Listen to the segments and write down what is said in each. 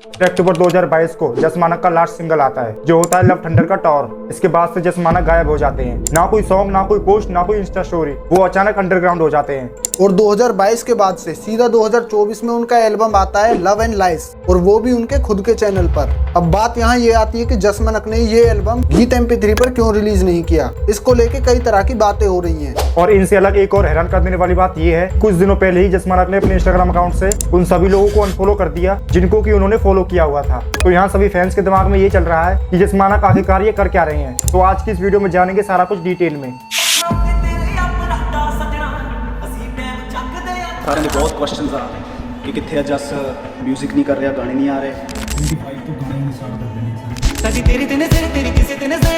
अक्टूबर 2022 को जस मानक का लास्ट सिंगल आता है जो होता है लव थंडर का टॉर। इसके बाद से जस मानक गायब हो जाते हैं, ना कोई सॉन्ग, ना कोई पोस्ट, ना कोई इंस्टा स्टोरी, वो अचानक अंडरग्राउंड हो जाते हैं। और 2022 के बाद से सीधा 2024 में उनका एल्बम आता है लव एंड लाइस, और वो भी उनके खुद के चैनल पर। अब बात यहाँ ये आती है कि जस मानक ने ये एल्बम गीत MP3 पर क्यों रिलीज नहीं किया। इसको लेके कई तरह की बातें हो रही हैं। और इनसे अलग एक और हैरान कर देने वाली बात ये है, कुछ दिनों पहले ही जस मानक ने अपने इंस्टाग्राम अकाउंट से उन सभी लोगों को अनफॉलो कर दिया जिनको कि उन्होंने फॉलो किया हुआ था। तो यहाँ सभी फैंस के दिमाग में ये चल रहा है कि जस मानक आखिरकार ये कर क्या रहे हैं। तो आज की इस वीडियो में जानेंगे सारा कुछ डिटेल में। सारे ने बहुत क्वेश्चंस आ रहे हैं कि कितने जस म्यूजिक नहीं कर रहा, गाने नहीं आ रहे। 25 तो गाने नहीं स्टार्ट कर देने कदी तेरी दिन से तेरी किसी दिन से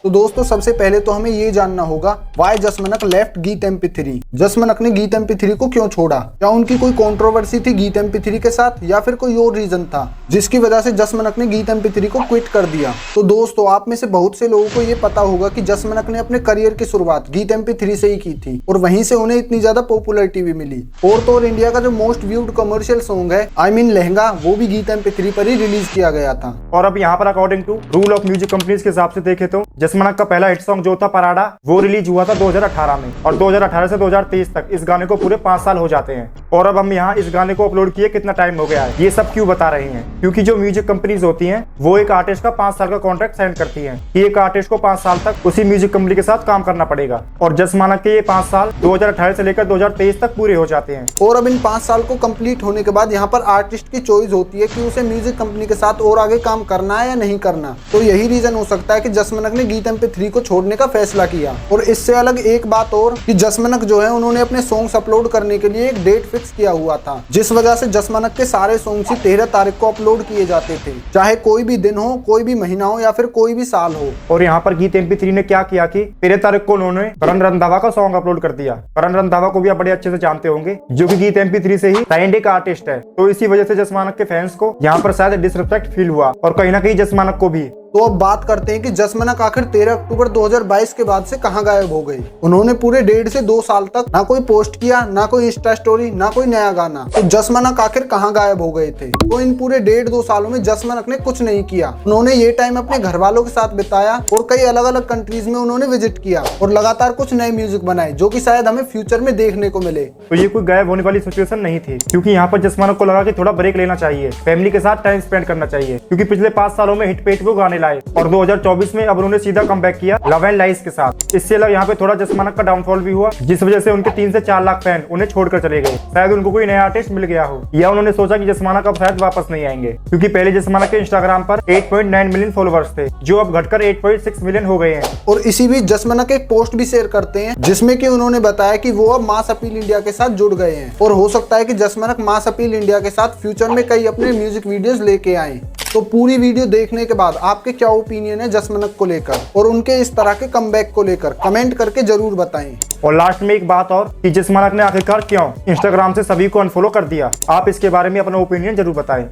तो दोस्तों सबसे पहले तो हमें ये जानना होगा वाई जस मानक लेफ्ट गीत MP3। जस मानक ने गीत MP3 को क्यों छोड़ा? क्या उनकी कोई कंट्रोवर्सी थी गीत MP3 के साथ, या फिर कोई और रीजन था जिसकी वजह से जस मानक ने गीत MP3 को क्विट कर दिया? तो दोस्तों आप में से बहुत से लोगों को ये पता होगा कि जस मानक ने अपने करियर की शुरुआत गीत MP3 से ही की थी, और वहीं से उन्हें इतनी ज्यादा पॉपुलैरिटी भी मिली। और तो और इंडिया का जो मोस्ट व्यूड कमर्शियल सॉन्ग है आई मीन लहंगा, वो भी गीत MP3 पर ही रिलीज किया गया था। और अब यहाँ पर according to rule of music companies के हिसाब से देखे तो जस मानक का पहला हिट सॉन्ग जो था पराडा, वो रिलीज हुआ था 2018 में, और 2018 से 2023 तक इस गाने को पूरे 5 साल हो जाते हैं। और अब हम यहाँ इस गाने को अपलोड किए कितना टाइम हो गया है, ये सब क्यों बता रहे हैं? क्योंकि जो म्यूजिक कंपनीज होती हैं वो एक आर्टिस्ट का 5 साल का कॉन्ट्रैक्ट साइन करती हैं कि एक आर्टिस्ट को 5 साल तक उसी म्यूजिक कंपनी के साथ काम करना पड़ेगा। और जस मानक के ये 5 साल 2018 से लेकर 2023 तक पूरे हो जाते हैं। और अब इन 5 साल को कंप्लीट होने के बाद यहाँ पर आर्टिस्ट की चॉइस होती है कि उसे म्यूजिक कंपनी के साथ और आगे काम करना है या नहीं करना। तो यही रीजन हो सकता है कि जस मानक ने गीत MP3 को छोड़ने का फैसला किया। और इससे अलग एक बात और कि जस मानक जो है उन्होंने अपने सॉन्ग्स अपलोड करने के लिए एक डेट फिक्स किया हुआ था, जिस वजह से जस मानक के सारे सॉन्ग्स ही 13 तारीख को अपलोड किए जाते थे, चाहे कोई भी दिन हो, कोई भी महीना हो, या फिर कोई भी साल हो। और यहाँ पर गीत MP3 ने क्या किया कि 13 तारीख को उन्होंने करण रंधावा का सॉन्ग अपलोड कर दिया। करण रंधावा को भी आप बड़े अच्छे से जानते होंगे, जो कि गीत MP3 से ही साइंड एक आर्टिस्ट है। तो इसी वजह से जस मानक के फैंस को यहाँ पर शायद डिसरिस्पेक्ट फील हुआ, और कहीं ना कहीं जस मानक को भी। तो अब बात करते हैं कि जस मानक आखिर 13 अक्टूबर 2022 के बाद से कहां गायब हो गई। उन्होंने पूरे 1.5 से 2 साल तक ना कोई पोस्ट किया, ना कोई इंस्टा स्टोरी, ना कोई नया गाना। तो जस मानक आखिर कहां गायब हो गए थे? तो इन पूरे 1.5-2 सालों में जस मानक ने कुछ नहीं किया। उन्होंने ये टाइम अपने घर वालों के साथ बिताया, और कई अलग अलग कंट्रीज में उन्होंने विजिट किया, और लगातार कुछ नए म्यूजिक बनाए जो कि शायद हमें फ्यूचर में देखने को मिले। तो ये कोई गायब होने वाली सिचुएशन नहीं थी, क्योंकि यहाँ पर जस मानक को लगा कि थोड़ा ब्रेक लेना चाहिए, फैमिली के साथ टाइम स्पेंड करना चाहिए, क्योंकि पिछले 5 सालों में हिट पे हिट वो गाने लाए, और 2024 में अब उन्होंने सीधा कमबैक किया लव एंड लाइस के साथ। इससे अलग यहाँ पे थोड़ा जस मानक का डाउनफॉल भी हुआ, जिस वजह से उनके 3 से 4 लाख फैन उन्हें छोड़कर चले गए। शायद उनको कोई नया आर्टिस्ट मिल गया हो, या उन्होंने सोचा कि जस मानक अब शायद वापस नहीं आएंगे, क्योंकि पहले जस मानक के इंस्टाग्राम पर 8.9 मिलियन फॉलोअर्स थे, जो अब घटकर 8.6 मिलियन हो गए हैं। और इसी बीच जस मानक एक पोस्ट भी शेयर करते हैं जिसमें कि उन्होंने बताया कि वो अब मास अपील इंडिया के साथ जुड़ गए हैं, और हो सकता है कि जस मानक मास अपील इंडिया के साथ फ्यूचर में कई अपने म्यूजिक वीडियोस लेके आए। तो पूरी वीडियो देखने के बाद आपके क्या ओपिनियन है जस मानक को लेकर, और उनके इस तरह के कमबैक को लेकर कमेंट करके जरूर बताएं। और लास्ट में एक बात और कि जस मानक ने आखिरकार क्यों इंस्टाग्राम से सभी को अनफॉलो कर दिया, आप इसके बारे में अपना ओपिनियन जरूर बताएं।